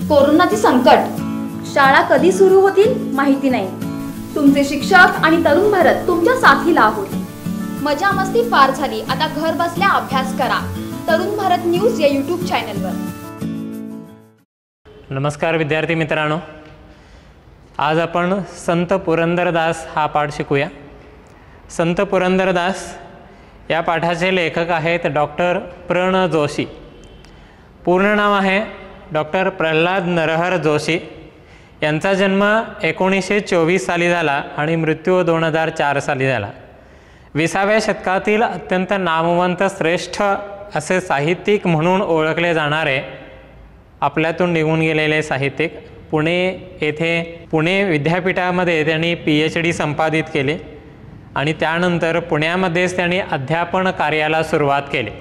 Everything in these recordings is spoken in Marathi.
कोरोनाचे संकट, शाळा कधी सुरू होतील माहिती नाही. तुमचे शिक्षक आणि तरुण भारत तुमच्या साथीला आहोत. मजा मस्ती फार झाली, आता घर बसल्या अभ्यास करा. तरुण भारत न्यूज या यूट्यूब चॅनलवर. नमस्कार विद्यार्थी मित्रांनो, आज आपण संत पुरंदरदास हा पाठ शिकूया. संत पुरंदरदास या पाठाचे लेखक आहेत डॉक्टर प्र. जोशी. पूर्ण नाव आहे डॉक्टर प्रल्हाद नरहर जोशी. यांचा जन्म 1924 साली झाला आणि मृत्यू 2004 साली झाला. 20व्या शतकातील अत्यंत नामवंत श्रेष्ठ असे साहित्यिक म्हणून ओळखले जाणारे, आपल्यातून निघून गेलेले साहित्यिक. पुणे विद्यापीठामध्ये त्यांनी PhD संपादित केले आणि त्यानंतर पुण्यामध्येच त्यांनी अध्यापन कार्याला सुरुवात केली.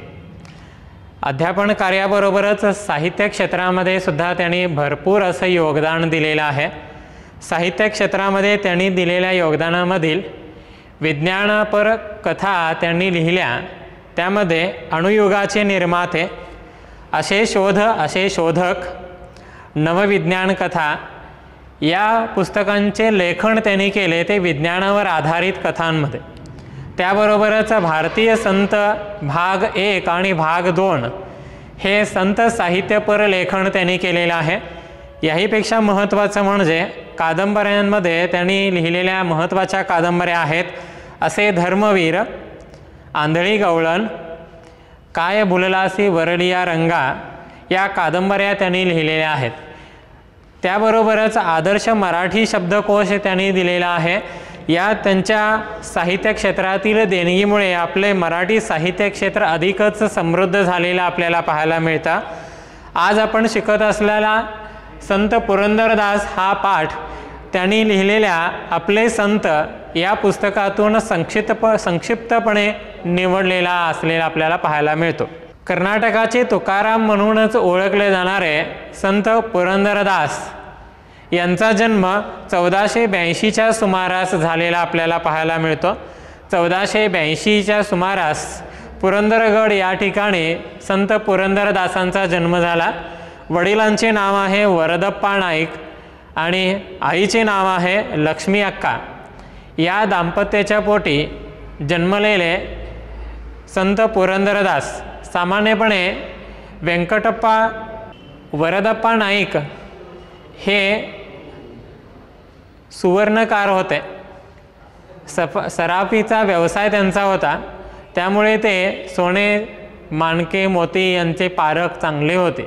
अध्यापन कार्याबरोबरच साहित्य क्षेत्रामध्ये सुद्धा त्यांनी भरपूर असं योगदान दिलेलं आहे. साहित्य क्षेत्रामध्ये त्यांनी दिलेल्या योगदानामधील विज्ञानपर कथा त्यांनी लिहिल्या. त्यामध्ये अणुयुगाचे निर्माते, असे शोधक, नवविज्ञान कथा या पुस्तकांचे लेखन त्यांनी केले, ते विज्ञानावर आधारित कथांमध्ये. त्याबरोबरच भारतीय संत भाग 1 आणि भाग 2 हे संत साहित्यपर लेखन त्यांनी केलेलं आहे. याहीपेक्षा महत्त्वाचं म्हणजे कादंबऱ्यांमध्ये त्यांनी लिहिलेल्या महत्त्वाच्या कादंबऱ्या आहेत. असे धर्मवीर, आंधळी गवळण, काय भुललासी वरलिया रंगा या कादंबऱ्या त्यांनी लिहिलेल्या आहेत. त्याबरोबरच आदर्श मराठी शब्दकोश त्यांनी दिलेला आहे. या त्यांच्या साहित्य क्षेत्रातील देणगीमुळे आपले मराठी साहित्य क्षेत्र अधिकच समृद्ध झालेलं आपल्याला पाहायला मिळतं. आज आपण शिकत असलेला संत पुरंदरदास हा पाठ त्यांनी लिहिलेल्या आपले संत या पुस्तकातून संक्षिप्तपणे निवडलेला असलेला आपल्याला पाहायला मिळतो. कर्नाटकाचे तुकाराम म्हणूनच ओळखले जाणारे संत पुरंदरदास यांचा जन्म 1482च्या सुमारास झालेला आपल्याला पाहायला मिळतो. 1482च्या सुमारास पुरंदरगड या ठिकाणी संत पुरंदरदासांचा जन्म झाला. वडिलांचे नाव आहे वरदप्पा नाईक आणि आईचे नाव आहे लक्ष्मी अक्का. या दाम्पत्याच्या पोटी जन्मलेले संत पुरंदरदास सामान्यपणे व्यंकटप्पा वरदप्पा नाईक हे सुवर्णकार होते. सराफीचा व्यवसाय त्यांचा होता. त्यामुळे ते सोने, माणके, मोती यांचे पारख चांगले होते.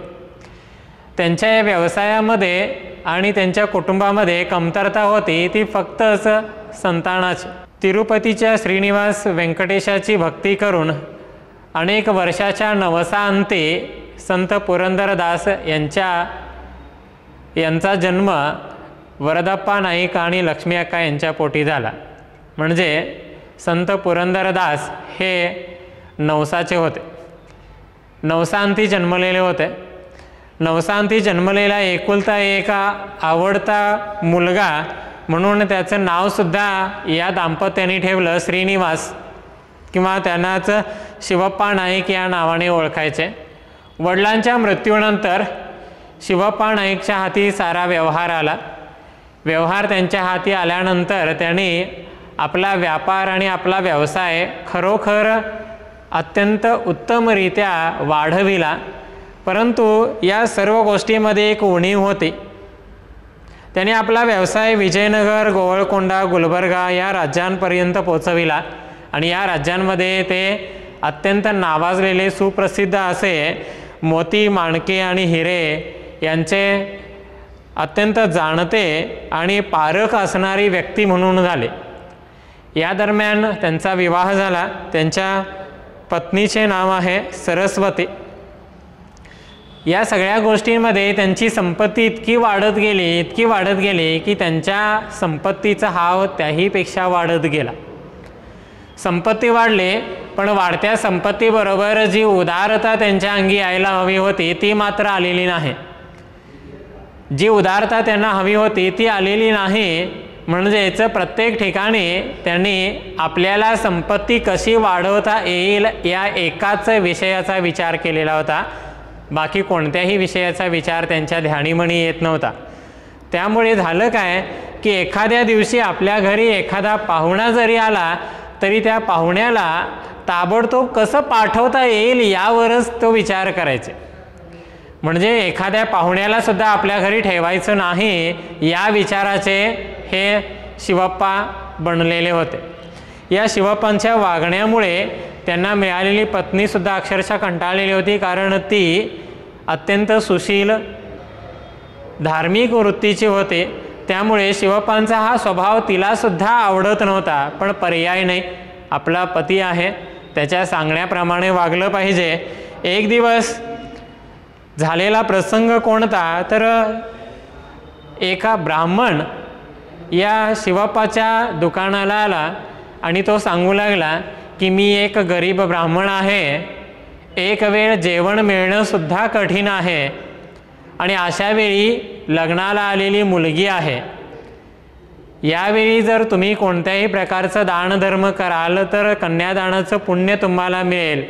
त्यांच्या या व्यवसायामध्ये आणि त्यांच्या कुटुंबामध्ये कमतरता होती, ती फक्त असं संतानाची. तिरुपतीच्या श्रीनिवास व्यंकटेशाची भक्ती करून अनेक वर्षाच्या नवसाअंती संत पुरंदरदास यांचा जन्म वरदप्पा नाईक आणि लक्ष्मी अक्का यांच्या पोटी झाला. म्हणजे संत पुरंदरदास हे नवसाचे होते, नवसाअंती जन्मलेले होते. नवसाअंती जन्मलेला एकुलता एक आवडता मुलगा म्हणून त्याचं नावसुद्धा या दाम्पत्याने ठेवलं श्रीनिवास, किंवा त्यांनाच शिवप्पा नाईक या नावाने ओळखायचे. वडिलांच्या मृत्यूनंतर शिवप्पा नाईकच्या हाती सारा व्यवहार आला. व्यवहार त्यांच्या हाती आल्यानंतर त्यांनी आपला व्यापार आणि आपला व्यवसाय खरोखर अत्यंत उत्तमरित्या वाढविला. परंतु या सर्व गोष्टीमध्ये एक उणीव होती. त्यांनी आपला व्यवसाय विजयनगर, गोवळकोंडा, गुलबर्गा या राज्यांपर्यंत पोचविला आणि या राज्यांमध्ये ते अत्यंत नावाजलेले सुप्रसिद्ध असे मोती, माणके आणि हिरे यांचे अत्यंत जाणते आणि पारख असणारी व्यक्ती म्हणून झाले. या दरम्यान त्यांचा विवाह झाला. त्यांच्या पत्नीचे नाव आहे सरस्वती. या सगळ्या गोष्टींमध्ये त्यांची संपत्ती इतकी वाढत गेली की त्यांच्या संपत्तीचा हाव त्याहीपेक्षा वाढत गेला. संपत्ती वाढली, पण वाढत्या संपत्तीबरोबर जी उदारता त्यांच्या अंगी यायला हवी होती ती मात्र आलेली नाही. जी उदारता त्यांना हवी होती ती आलेली नाही. म्हणजेच प्रत्येक ठिकाणी त्यांनी आपल्याला संपत्ती कशी वाढवता येईल या एकाच विषयाचा विचार केलेला होता. बाकी कोणत्याही विषयाचा विचार त्यांच्या ध्यानीमणी येत नव्हता. त्यामुळे झालं काय की एखाद्या दिवशी आपल्या घरी एखादा पाहुणा जरी आला तरी त्या पाहुण्याला ताबडतोब कसं पाठवता येईल यावरच तो विचार करायचे. म्हणजे एखाद्या पाहुण्याला सुद्धा आपल्या घरी ठेवायचं नाही या विचाराचे हे शिवप्पा बनलेले होते. या शिवप्पांच्या वागण्यामुळे त्यांना मिळालेली पत्नीसुद्धा अक्षरशः कंटाळलेली होती, कारण ती अत्यंत सुशील धार्मिक वृत्तीची होते. त्यामुळे शिवप्पांचा हा स्वभाव तिलासुद्धा आवडत नव्हता. पण पर्याय नाही, आपला पती आहे, त्याच्या सांगण्याप्रमाणे वागलं पाहिजे. एक दिवस झालेला प्रसंग कोणता तर एका ब्राह्मण या शिवप्पाच्या दुकानाला आला आणि तो सांगू लागला की मी एक गरीब ब्राह्मण आहे, एक वेळ जेवण मिळणंसुद्धा कठीण आहे आणि अशावेळी लग्नाला आलेली मुलगी आहे. यावेळी जर तुम्ही कोणत्याही प्रकारचं दानधर्म कराल तर कन्यादानाचं पुण्य तुम्हाला मिळेल.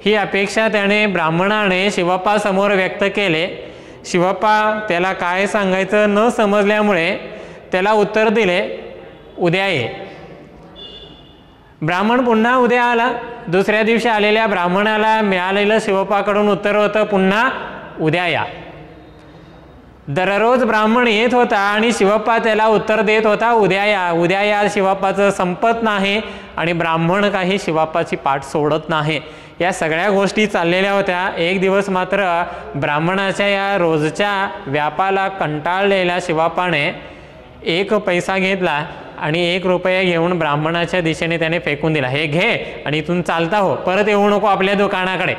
ही अपेक्षा त्याने ब्राह्मणाने शिवप्पासमोर व्यक्त केले. शिवप्पा त्याला काय सांगायचं न समजल्यामुळे त्याला उत्तर दिले, उद्या ये. ब्राह्मण पुन्हा उद्या आला. दुसऱ्या दिवशी आलेल्या ब्राह्मणाला मिळालेलं शिवप्पाकडून उत्तर होतं, पुन्हा उद्या या. दररोज ब्राह्मण येत होता आणि शिवप्पा त्याला उत्तर देत होता, उद्या या उद्या या. शिवप्पाचं संपत नाही आणि ब्राह्मण काही शिवप्पाची पाठ सोडत नाही. या सगळ्या गोष्टी चाललेल्या होत्या. एक दिवस मात्र ब्राह्मणाच्या या रोजच्या व्यापाला कंटाळलेल्या शिवप्पाने 1 पैसा घेतला आणि 1 रुपया घेऊन ब्राह्मणाच्या दिशेने त्याने फेकून दिला. हे घे आणि इथून चालता हो, परत येऊ नको आपल्या दुकानाकडे.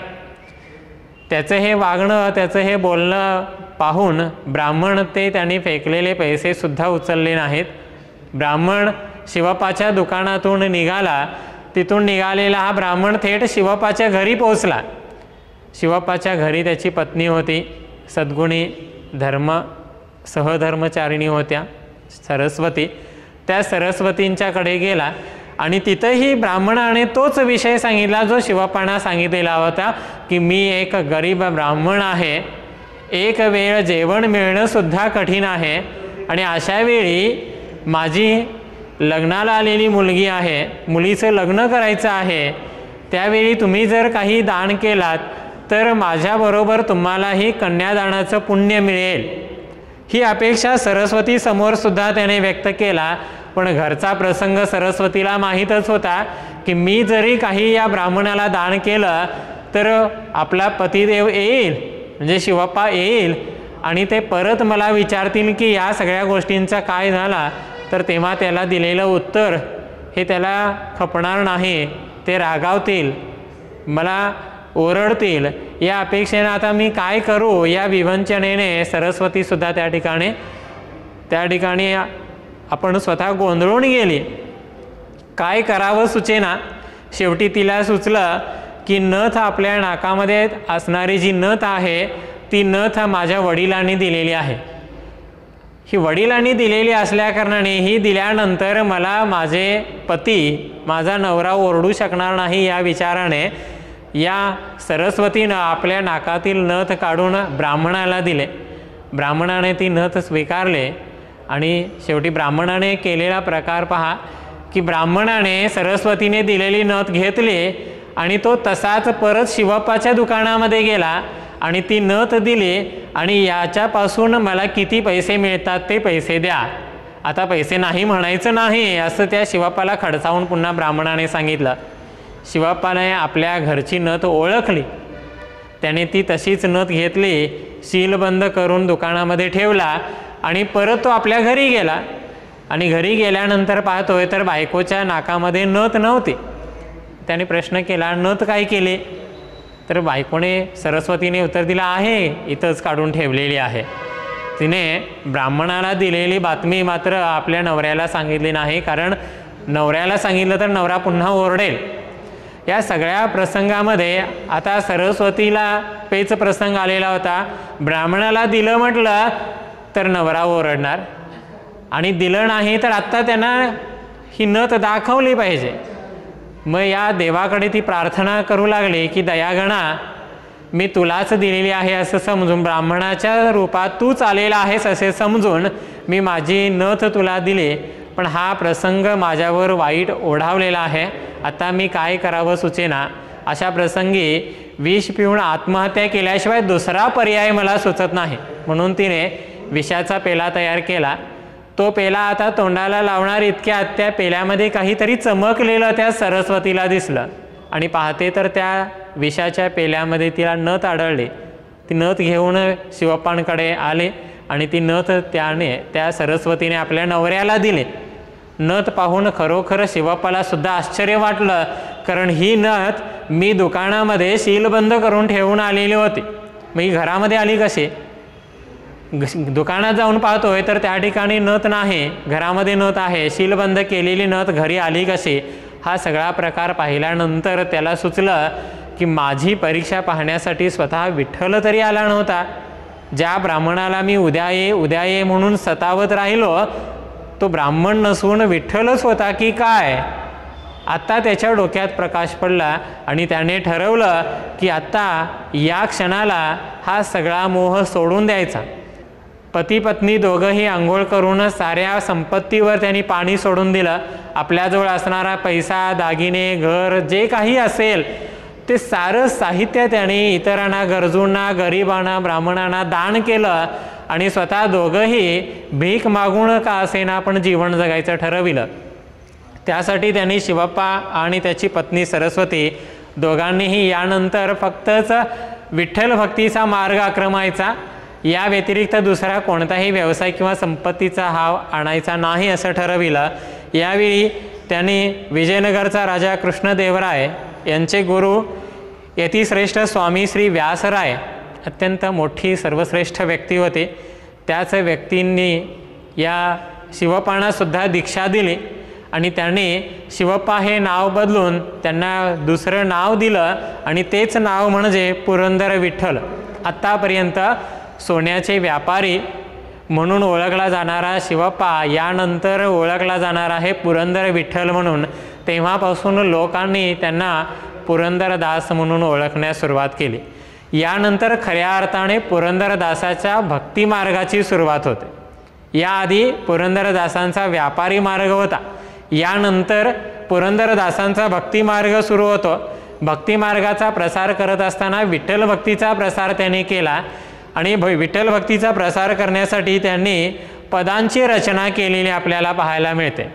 त्याचं हे वागणं, त्याचं हे बोलणं पाहून ब्राह्मण ते त्यांनी फेकलेले पैसे सुद्धा उचलले नाहीत. ब्राह्मण शिवप्पाच्या दुकानातून निघाला. तिथून निघालेला हा ब्राह्मण थेट शिवप्पाच्या घरी पोहोचला. शिवप्पाच्या घरी त्याची पत्नी होती, सद्गुणी सहधर्मचारिणी होत्या सरस्वती. त्या सरस्वतींच्याकडे गेला आणि तिथंही ब्राह्मणाने तोच विषय सांगितला जो शिवप्पांना सांगितलेला होता की मी एक गरीब ब्राह्मण आहे, एक वेळ जेवण मिळणंसुद्धा कठीण आहे आणि अशावेळी माझी लग्नाला आलेली मुलगी आहे, मुलीचं लग्न करायचं आहे. त्यावेळी तुम्ही जर काही दान केलात तर माझ्याबरोबर तुम्हालाही कन्यादानाचं पुण्य मिळेल. ही अपेक्षा सरस्वती समोरसुद्धा त्याने व्यक्त केला. पण घरचा प्रसंग सरस्वतीला माहीतच होता की मी जरी काही या ब्राह्मणाला दान केलं तर आपला पतिदेव येईल, म्हणजे शिवप्पा येईल आणि ते परत मला विचारतील की या सगळ्या गोष्टींचा काय झाला. तर तेव्हा त्याला दिलेलं उत्तर हे त्याला खपणार नाही, ते रागावतील, मला ओरडतील. या अपेक्षेने आता मी काय करू या विवंचनेने सरस्वतीसुद्धा त्या ठिकाणी आपण स्वतः गोंधळून गेली. काय करावं सुचेना. शेवटी तिला सुचलं की नथ आपल्या नाकामध्ये असणारी जी नथ आहे ती नथ माझ्या वडिलांनी दिलेली आहे. ही वडिलांनी दिलेली असल्याकारणाने ही दिल्यानंतर मला माझे पती, माझा नवरा ओरडू शकणार नाही या विचाराने या सरस्वतीनं आपल्या नाकातील नथ काढून ब्राह्मणाला दिले. ब्राह्मणाने ती नथ स्वीकारले आणि शेवटी ब्राह्मणाने केलेला प्रकार पहा की ब्राह्मणाने सरस्वतीने दिलेली नथ घेतली आणि तो तसाच परत शिवप्पाच्या दुकानामध्ये गेला आणि ती नथ दिली आणि याच्यापासून मला किती पैसे मिळतात ते पैसे द्या, आता पैसे नाही म्हणायचं नाही असं त्या शिवप्पाला खडसावून पुन्हा ब्राह्मणाने सांगितलं. शिवप्पाने आपल्या घरची नथ ओळखली. त्याने ती तशीच नथ घेतली, सीलबंद करून दुकानामध्ये ठेवला आणि परत तो आपल्या घरी गेला. आणि घरी गेल्यानंतर पाहतोय तर बायकोच्या नाकामध्ये नथ नव्हती. त्याने प्रश्न केला, नथ काय केली? तर बायकोने सरस्वतीने उत्तर दिलं, आहे इथंच काढून ठेवलेली आहे. तिने ब्राह्मणाला दिलेली बातमी मात्र आपल्या नवऱ्याला सांगितली नाही, कारण नवऱ्याला सांगितलं तर नवरा पुन्हा ओरडेल. या सगळ्या प्रसंगामध्ये आता सरस्वतीला पेच प्रसंग आलेला होता. ब्राह्मणाला दिलं म्हटलं तर नवरा ओरडणार आणि दिलं नाही तर आत्ता त्यांना ही नथ दाखवली पाहिजे. मग या देवाकडे ती प्रार्थना करू लागली की दयागणा, मी तुलाच दिलेली आहे असं समजून, ब्राह्मणाच्या रूपात तूच आलेला आहेस असे समजून मी माझी नथ तुला दिली, पण हा प्रसंग माझ्यावर वाईट ओढावलेला आहे, आता मी काय करावं सुचेना. अशा प्रसंगी विष पिऊन आत्महत्या केल्याशिवाय दुसरा पर्याय मला सुचत नाही. म्हणून तिने विषाचा पेला तयार केला. तो पेला आता तोंडाला लावणार इतक्यात त्या पेल्यामध्ये काहीतरी चमकलेलं त्या सरस्वतीला दिसलं आणि पाहते तर त्या विषाच्या पेल्यामध्ये तिला नथ आढळली. ती नथ घेऊन शिवप्पांकडे आले आणि ती नथ त्या सरस्वतीने आपल्या नवऱ्याला दिली. नथ पाहून खरोखर शिवप्पाला सुद्धा आश्चर्य वाटलं, कारण ही नथ मी दुकानामध्ये सीलबंद करून ठेवून आलेली होती. मग ही घरामध्ये आली कशी? दुकानात जाऊन पाहतोय तर त्या ठिकाणी नथ नाही, घरामध्ये नथ आहे. सीलबंद केलेली नथ घरी आली कशी? हा सगळा प्रकार पाहिल्यानंतर त्याला सुचलं की माझी परीक्षा पाहण्यासाठी स्वतः विठ्ठल तरी आला नव्हता. ज्या ब्राह्मणाला मी उद्या ये म्हणून सतावत राहिलो तो ब्राह्मण नसून विठ्ठलच होता की काय? आता त्याच्या डोक्यात प्रकाश पडला आणि त्याने ठरवलं की आता या क्षणाला हा सगळा मोह सोडून द्यायचा. पती पत्नी दोघंही आंघोळ करून साऱ्या संपत्तीवर त्यांनी पाणी सोडून दिलं. आपल्याजवळ असणारा पैसा, दागिने, घर जे काही असेल ते सारं साहित्य त्यांनी इतरांना, गरजूंना, गरिबांना, ब्राह्मणांना दान केलं आणि स्वतः दोघंही भीक मागून का असेना पण जीवन जगायचं ठरविलं. त्यासाठी त्यांनी शिवप्पा आणि त्याची पत्नी सरस्वती दोघांनीही यानंतर फक्तच विठ्ठल भक्तीचा मार्ग आक्रमायचा, या व्यतिरिक्त दुसरा कोणताही व्यवसाय किंवा संपत्तीचा हाव आणायचा नाही असं ठरविलं. यावेळी त्यांनी विजयनगरचा राजा कृष्णदेवराय यांचे गुरु यतिश्रेष्ठ स्वामी श्री व्यासराय, अत्यंत मोठी सर्वश्रेष्ठ व्यक्ती होती, त्याच व्यक्तींनी या शिवप्पांनासुद्धा दीक्षा दिली आणि त्यांनी शिवप्पा हे नाव बदलून त्यांना दुसरं नाव दिलं आणि तेच नाव म्हणजे पुरंदर विठ्ठल. आत्तापर्यंत सोन्याचे व्यापारी म्हणून ओळखला जाणारा शिवप्पा यानंतर ओळखला जाणार आहे पुरंदर विठ्ठल म्हणून. तेव्हापासून लोकांनी त्यांना पुरंदरदास म्हणून ओळखण्यास सुरुवात केली. यानंतर खऱ्या अर्थाने पुरंदरदासाच्या भक्ती मार्गाची सुरुवात होते. याआधी पुरंदरदासांचा व्यापारी मार्ग होता, यानंतर पुरंदरदासांचा भक्ती मार्ग सुरू होतो. भक्ती मार्गाचा प्रसार करत असताना विठ्ठल भक्तीचा प्रसार त्यांनी केला आणि विठ्ठल भक्तीचा प्रसार करण्यासाठी त्यांनी पदांची रचना केलेली आपल्याला पाहायला मिळते.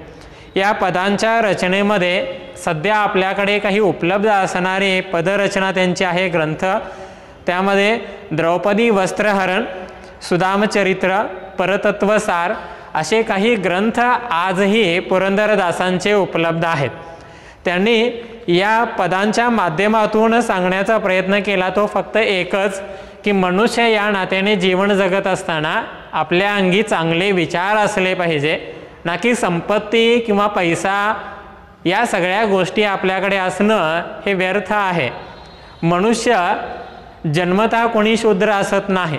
या पदांच्या रचनेमध्ये सध्या आपल्याकडे काही उपलब्ध असणारे पदरचना त्यांची आहे ग्रंथ. त्यामध्ये द्रौपदी वस्त्रहरण, सुदामचरित्र, परतत्वसार असे काही ग्रंथ आजही पुरंदरदासांचे उपलब्ध आहेत. त्यांनी या पदांच्या माध्यमातून सांगण्याचा प्रयत्न केला तो फक्त एकच की मनुष्य या नात्याने जीवन जगत असताना आपल्या अंगी चांगले विचार असले पाहिजे, ना की संपत्ती किंवा पैसा या सगळ्या गोष्टी आपल्याकडे असणं हे व्यर्थ आहे. मनुष्य जन्मतः कोणी शूद्र असत नाही,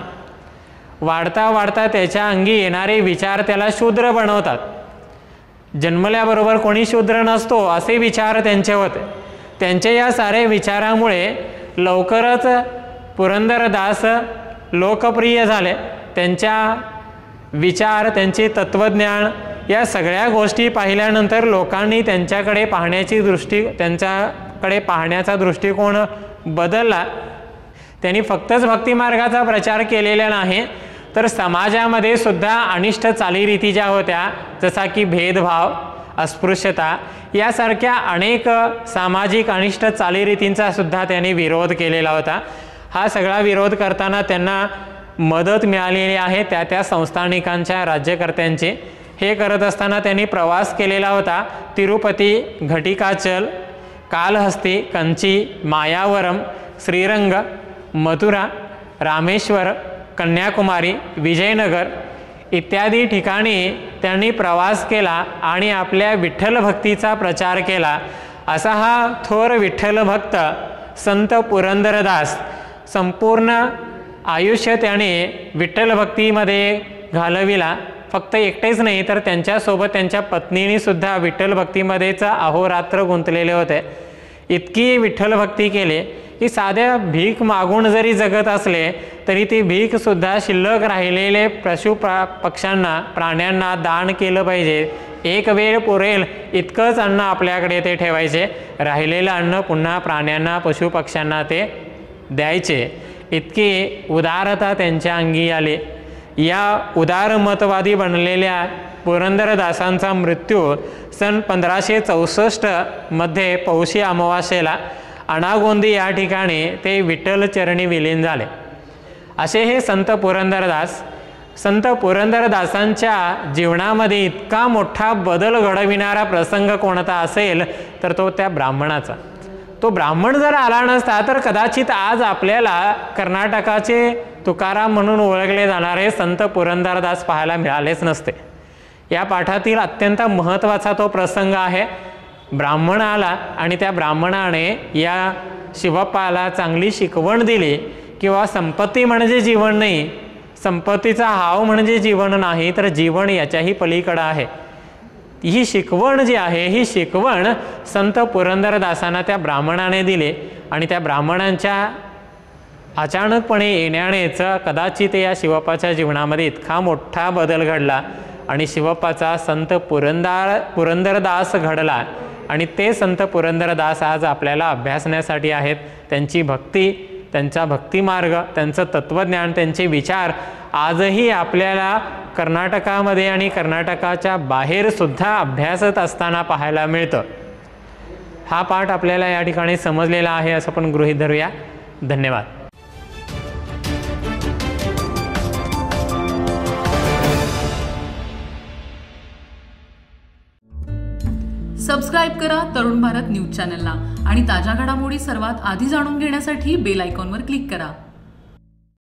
वाढता वाढता त्याच्या अंगी येणारे विचार त्याला शूद्र बनवतात. जन्मल्याबरोबर कोणी शूद्र नसतो असे विचार त्यांचे होते. त्यांचे या सारे विचारामुळे लवकरच पुरंदरदास लोकप्रिय झाले. त्यांच्या विचार, त्यांचे तत्त्वज्ञान या सगळ्या गोष्टी पाहिल्यानंतर लोकांनी त्यांच्याकडे पाहण्याचा दृष्टिकोन बदलला. त्यांनी फक्तच भक्तिमार्गाचा प्रचार केलेला नाही तर समाजामध्ये सुद्धा अनिष्ट चालीरीती ज्या होत्या, जसा की भेदभाव, अस्पृश्यता यासारख्या अनेक सामाजिक अनिष्ट चालीरीतींचा सुद्धा त्यांनी विरोध केलेला होता. हा सगळा विरोध करताना त्यांना मदत मिळालेली आहे त्या संस्थानिकांच्या, राज्यकर्त्यांची. हे करत असताना त्यांनी प्रवास केलेला होता. तिरुपती, घटिकाचल, कालहस्ती, कंची, मायावरम, श्रीरंग, मथुरा, रामेश्वर, कन्याकुमारी, विजयनगर इत्यादी ठिकाणी त्यांनी प्रवास केला आणि आपल्या विठ्ठल भक्तीचा प्रचार केला. असा हा थोर विठ्ठल भक्त संत पुरंदरदास संपूर्ण आयुष्य त्याने विठ्ठल भक्तीमध्ये घालविला. फक्त एकटेच नाही तर त्यांच्यासोबत त्यांच्या पत्नीने सुद्धा विठ्ठल भक्तीमध्येच अहोरात्र गुंतलेले होते. इतकी विठ्ठल भक्ती केली की साध्या भीक मागून जरी जगत असले तरी ती भीकसुद्धा शिल्लक राहिलेले पक्ष्यांना प्राण्यांना दान केलं पाहिजे. एक वेळ पुरेल इतकंच अन्न आपल्याकडे ते ठेवायचे, राहिलेलं अन्न पुन्हा प्राण्यांना पशुपक्ष्यांना ते द्यायचे. इतकी उदारता त्यांच्या अंगी आली. या उदारमतवादी बनलेल्या पुरंदरदासांचा मृत्यू सन 1564 मध्ये पौषी अमावास्येला अनागोंदी या ठिकाणी ते विठ्ठलचरणी विलीन झाले. असे हे संत पुरंदरदास. संत पुरंदरदासांच्या जीवनामध्ये इतका मोठा बदल घडविणारा प्रसंग कोणता असेल तर तो त्या ब्राह्मणाचा. तो ब्राह्मण जर आला नसता तर कदाचित आज आपल्याला कर्नाटकाचे तुकाराम म्हणून ओळखले जाणारे संत पुरंदरदास पाहायला मिळालेच नसते. या पाठातील अत्यंत महत्त्वाचा तो प्रसंग आहे. ब्राह्मण आला आणि त्या ब्राह्मणाने या शिवप्पाला चांगली शिकवण दिली किंवा संपत्ती म्हणजे जीवन नाही, संपत्तीचा हाव म्हणजे जीवन नाही, तर जीवन याच्याही पलीकडे आहे. ही शिकवण जी आहे ही शिकवण संत पुरंदरदासांना त्या ब्राह्मणाने दिली आणि त्या ब्राह्मणांच्या अचानकपणे येण्यानेच कदाचित या शिवप्पाच्या जीवनामध्ये इतका मोठा बदल घडला आणि शिवप्पाचा संत पुरंदरदास घडला. आणि ते संत पुरंदरदास आज आपल्याला अभ्यासण्यासाठी आहेत. त्यांची भक्ती, त्यांचा भक्तिमार्ग, त्यांचं तत्त्वज्ञान, त्यांचे विचार आजही आपल्याला कर्नाटकामध्ये आणि कर्नाटकाच्या बाहेरसुद्धा अभ्यासत असताना पाहायला मिळतं. हा पाठ आपल्याला या ठिकाणी समजलेला आहे असं आपण गृहीत धरूया. धन्यवाद. सबस्क्राईब करा तरुण भारत न्यूज चॅनलला आणि ताज्या घडामोडी सर्वात आधी जाणून घेण्यासाठी बेल आयकॉनवर क्लिक करा.